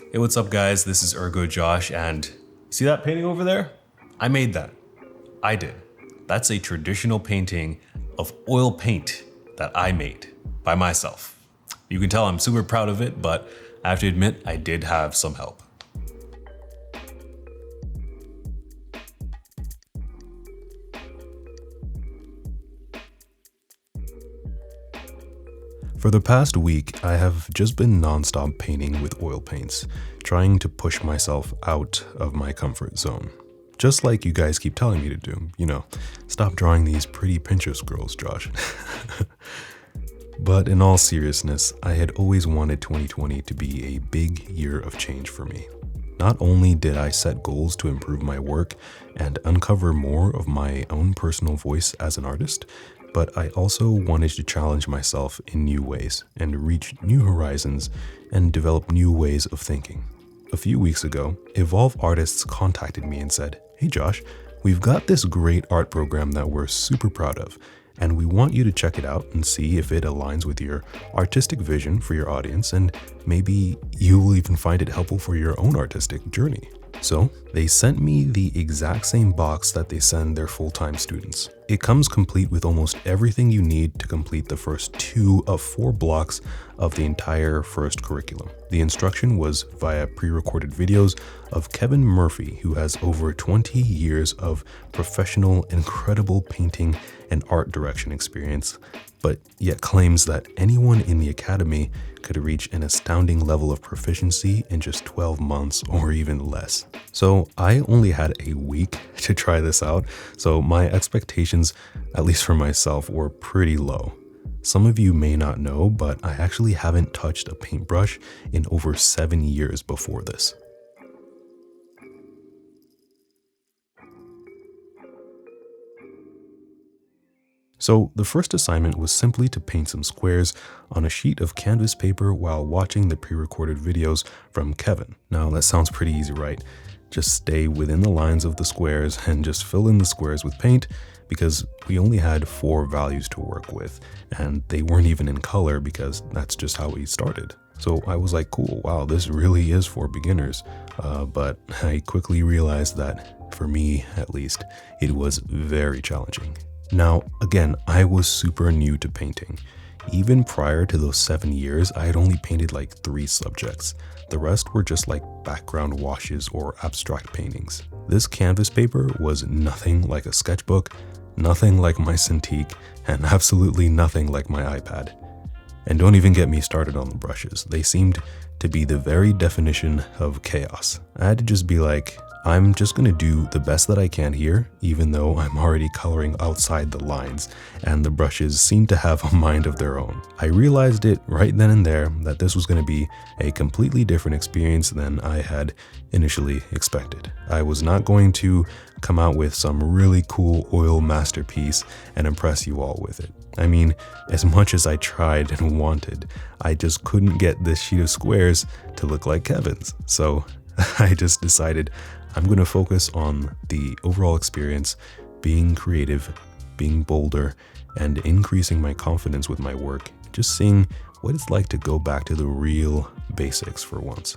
Hey, what's up guys? This is Ergo Josh, and see that painting over there? I made that. I did. That's a traditional painting of oil paint that I made by myself. You can tell I'm super proud of it, but I have to admit I did have some help. For the past week, I have just been nonstop painting with oil paints, trying to push myself out of my comfort zone. Just like you guys keep telling me to do, stop drawing these pretty Pinterest girls, Josh. But in all seriousness, I had always wanted 2020 to be a big year of change for me. Not only did I set goals to improve my work and uncover more of my own personal voice as an artist, but I also wanted to challenge myself in new ways and reach new horizons and develop new ways of thinking. A few weeks ago, Evolve Artists contacted me and said, "Hey Josh, we've got this great art program that we're super proud of, and we want you to check it out and see if it aligns with your artistic vision for your audience, and maybe you will even find it helpful for your own artistic journey." So they sent me the exact same box that they send their full-time students. It comes complete with almost everything you need to complete the first 2 of 4 blocks of the entire first curriculum. The instruction was via pre-recorded videos of Kevin Murphy, who has over 20 years of professional, incredible painting and art direction experience, but yet claims that anyone in the academy could reach an astounding level of proficiency in just 12 months or even less. So I only had a week to try this out, so my expectations, at least for myself, were pretty low. Some of you may not know, but I actually haven't touched a paintbrush in over 7 years before this. So the first assignment was simply to paint some squares on a sheet of canvas paper while watching the pre-recorded videos from Kevin. Now that sounds pretty easy, right? Just stay within the lines of the squares and just fill in the squares with paint, because we only had 4 values to work with, and they weren't even in color because that's just how we started. So I was like, cool, wow, this really is for beginners. But I quickly realized that, for me at least, it was very challenging. Now, again, I was super new to painting. Even prior to those 7 years, I had only painted like 3 subjects. The rest were just like background washes or abstract paintings. This canvas paper was nothing like a sketchbook, nothing like my Cintiq, and absolutely nothing like my iPad. And don't even get me started on the brushes. They seemed to be the very definition of chaos. I had to just be like, I'm just gonna do the best that I can here, even though I'm already coloring outside the lines, and the brushes seem to have a mind of their own. I realized it right then and there that this was gonna be a completely different experience than I had initially expected. I was not going to come out with some really cool oil masterpiece and impress you all with it. I mean, as much as I tried and wanted, I just couldn't get this sheet of squares to look like Kevin's. So I just decided I'm going to focus on the overall experience, being creative, being bolder, and increasing my confidence with my work, just seeing what it's like to go back to the real basics for once.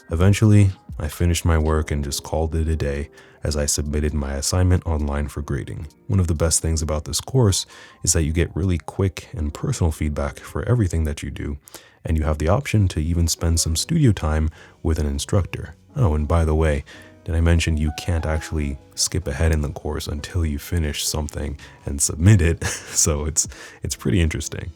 Eventually, I finished my work and just called it a day as I submitted my assignment online for grading. One of the best things about this course is that you get really quick and personal feedback for everything that you do, and you have the option to even spend some studio time with an instructor. Oh, and by the way, did I mention you can't actually skip ahead in the course until you finish something and submit it, so it's pretty interesting.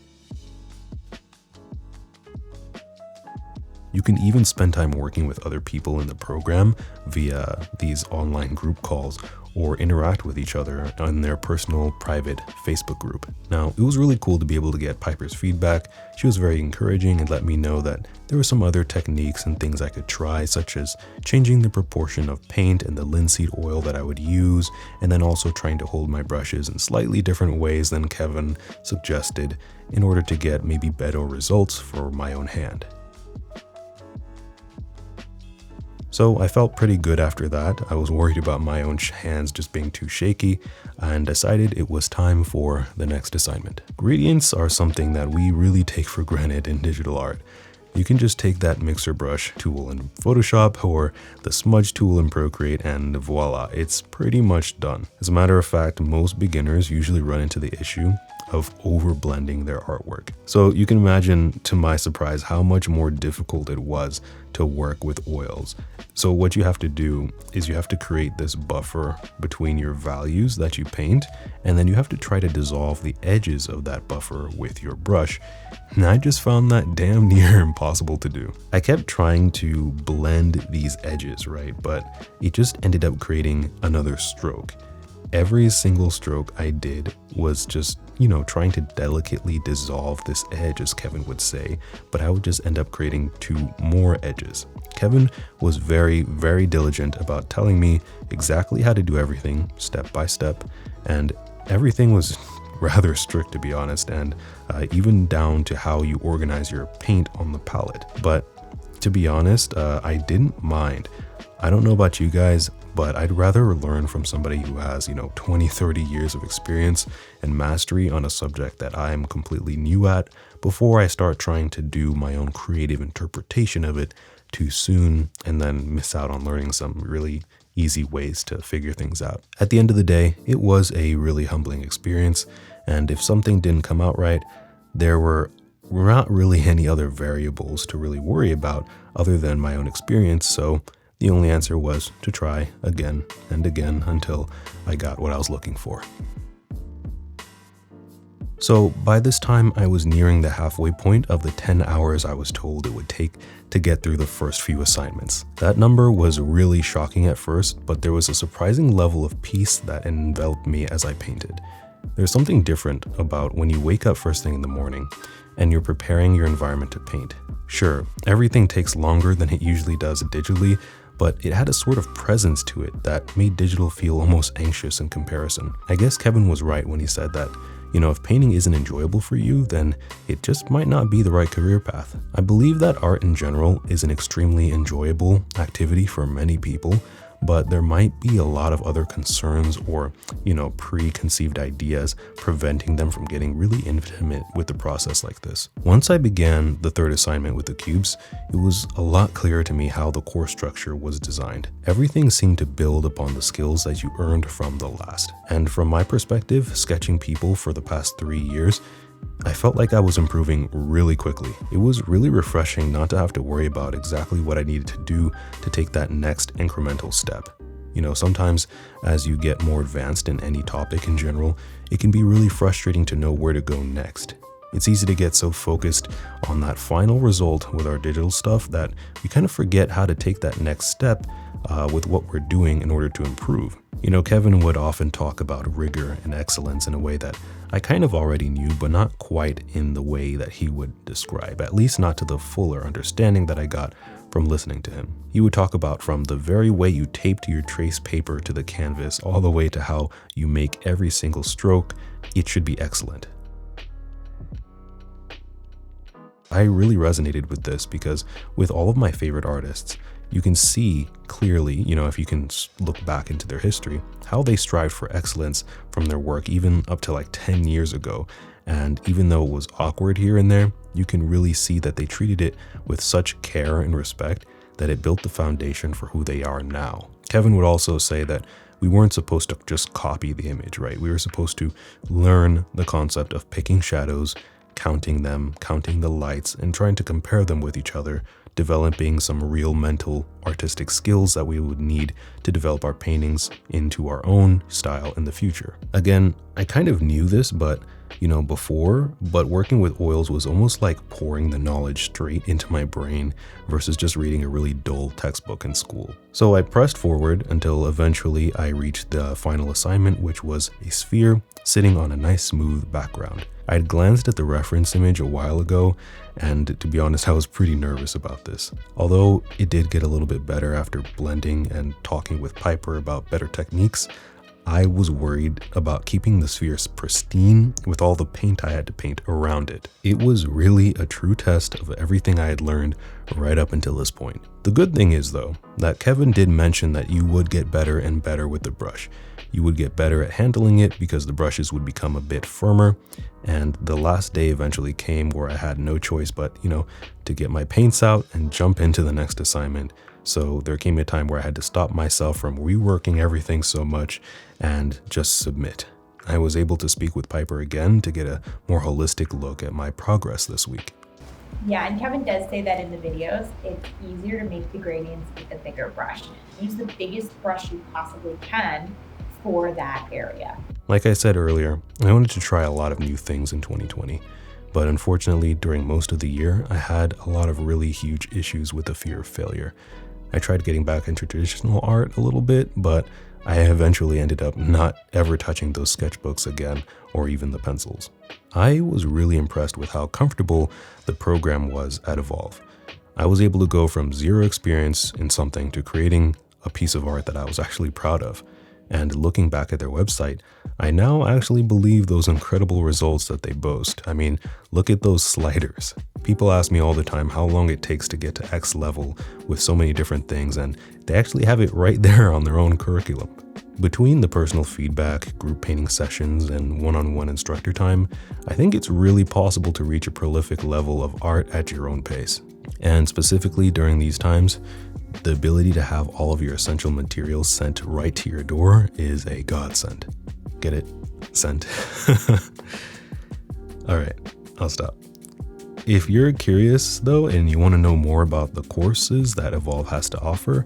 You can even spend time working with other people in the program via these online group calls or interact with each other on their personal private Facebook group. Now, it was really cool to be able to get Piper's feedback. She was very encouraging and let me know that there were some other techniques and things I could try, such as changing the proportion of paint and the linseed oil that I would use, and then also trying to hold my brushes in slightly different ways than Kevin suggested in order to get maybe better results for my own hand. So I felt pretty good after that. I was worried about my own hands just being too shaky and decided it was time for the next assignment. Gradients are something that we really take for granted in digital art. You can just take that mixer brush tool in Photoshop or the smudge tool in Procreate and voila, it's pretty much done. As a matter of fact, most beginners usually run into the issue of overblending their artwork. So you can imagine, to my surprise, how much more difficult it was to work with oils. So what you have to do is you have to create this buffer between your values that you paint, and then you have to try to dissolve the edges of that buffer with your brush. And I just found that damn near impossible to do. I kept trying to blend these edges, right? But it just ended up creating another stroke. Every single stroke I did was just, trying to delicately dissolve this edge, as Kevin would say, but I would just end up creating two more edges. Kevin was very, very diligent about telling me exactly how to do everything step by step, and everything was rather strict, to be honest, and even down to how you organize your paint on the palette. But to be honest, I didn't mind. I don't know about you guys, but I'd rather learn from somebody who has, 20, 30 years of experience and mastery on a subject that I am completely new at before I start trying to do my own creative interpretation of it too soon and then miss out on learning some really easy ways to figure things out. At the end of the day, it was a really humbling experience, and if something didn't come out right, there were not really any other variables to really worry about other than my own experience, so the only answer was to try again and again until I got what I was looking for. So by this time, I was nearing the halfway point of the 10 hours I was told it would take to get through the first few assignments. That number was really shocking at first, but there was a surprising level of peace that enveloped me as I painted. There's something different about when you wake up first thing in the morning and you're preparing your environment to paint. Sure, everything takes longer than it usually does digitally, but it had a sort of presence to it that made digital feel almost anxious in comparison. I guess Kevin was right when he said that, if painting isn't enjoyable for you, then it just might not be the right career path. I believe that art in general is an extremely enjoyable activity for many people, but there might be a lot of other concerns or, preconceived ideas preventing them from getting really intimate with the process like this. Once I began the third assignment with the cubes, it was a lot clearer to me how the course structure was designed. Everything seemed to build upon the skills that you earned from the last. And from my perspective, sketching people for the past 3 years, I felt like I was improving really quickly. It was really refreshing not to have to worry about exactly what I needed to do to take that next incremental step. Sometimes as you get more advanced in any topic in general, it can be really frustrating to know where to go next. It's easy to get so focused on that final result with our digital stuff that we kind of forget how to take that next step with what we're doing in order to improve. Kevin would often talk about rigor and excellence in a way that I kind of already knew, but not quite in the way that he would describe, at least not to the fuller understanding that I got from listening to him. He would talk about from the very way you taped your trace paper to the canvas all the way to how you make every single stroke, it should be excellent. I really resonated with this because with all of my favorite artists, you can see clearly, if you can look back into their history, how they strived for excellence from their work even up to like 10 years ago. And even though it was awkward here and there, you can really see that they treated it with such care and respect that it built the foundation for who they are now. Kevin would also say that we weren't supposed to just copy the image, right? We were supposed to learn the concept of picking shadows, counting them, counting the lights, and trying to compare them with each other, developing some real mental artistic skills that we would need to develop our paintings into our own style in the future. Again, I kind of knew this, but before, but working with oils was almost like pouring the knowledge straight into my brain versus just reading a really dull textbook in school. So I pressed forward until eventually I reached the final assignment, which was a sphere sitting on a nice smooth background. I'd glanced at the reference image a while ago, and to be honest, I was pretty nervous about this. Although it did get a little bit better after blending and talking with Piper about better techniques, I was worried about keeping the spheres pristine with all the paint I had to paint around it. It was really a true test of everything I had learned right up until this point. The good thing is though, that Kevin did mention that you would get better and better with the brush. You would get better at handling it because the brushes would become a bit firmer, and the last day eventually came where I had no choice but, to get my paints out and jump into the next assignment. So there came a time where I had to stop myself from reworking everything so much and just submit. I was able to speak with Piper again to get a more holistic look at my progress this week. Yeah, and Kevin does say that in the videos, it's easier to make the gradients with a bigger brush. Use the biggest brush you possibly can for that area. Like I said earlier, I wanted to try a lot of new things in 2020, but unfortunately during most of the year, I had a lot of really huge issues with the fear of failure. I tried getting back into traditional art a little bit, but I eventually ended up not ever touching those sketchbooks again, or even the pencils. I was really impressed with how comfortable the program was at Evolve. I was able to go from zero experience in something to creating a piece of art that I was actually proud of. And looking back at their website, I now actually believe those incredible results that they boast. I mean, look at those sliders. People ask me all the time how long it takes to get to X level with so many different things, and they actually have it right there on their own curriculum. Between the personal feedback, group painting sessions, and one-on-one instructor time, I think it's really possible to reach a prolific level of art at your own pace. And specifically during these times, the ability to have all of your essential materials sent right to your door is a godsend. Get it? Sent. All right, I'll stop. If you're curious though, and you want to know more about the courses that Evolve has to offer,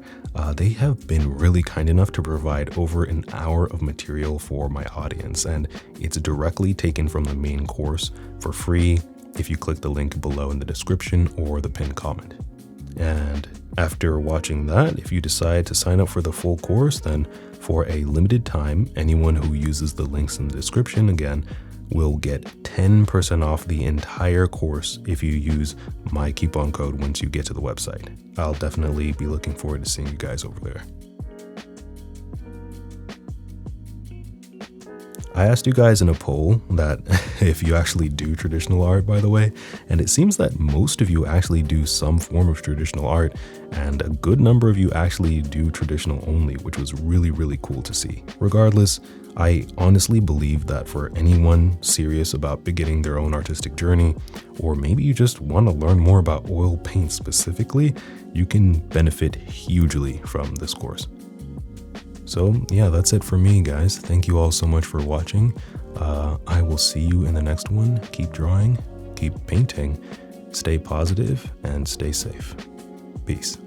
they have been really kind enough to provide over an hour of material for my audience, and it's directly taken from the main course for free if you click the link below in the description or the pinned comment. And after watching that, if you decide to sign up for the full course, then for a limited time, anyone who uses the links in the description again will get 10% off the entire course if you use my coupon code once you get to the website. I'll definitely be looking forward to seeing you guys over there. I asked you guys in a poll that if you actually do traditional art, by the way, and it seems that most of you actually do some form of traditional art, and a good number of you actually do traditional only, which was really, really cool to see. Regardless, I honestly believe that for anyone serious about beginning their own artistic journey, or maybe you just want to learn more about oil paint specifically, you can benefit hugely from this course. So yeah, that's it for me, guys. Thank you all so much for watching. I will see you in the next one. Keep drawing, keep painting, stay positive, and stay safe. Peace.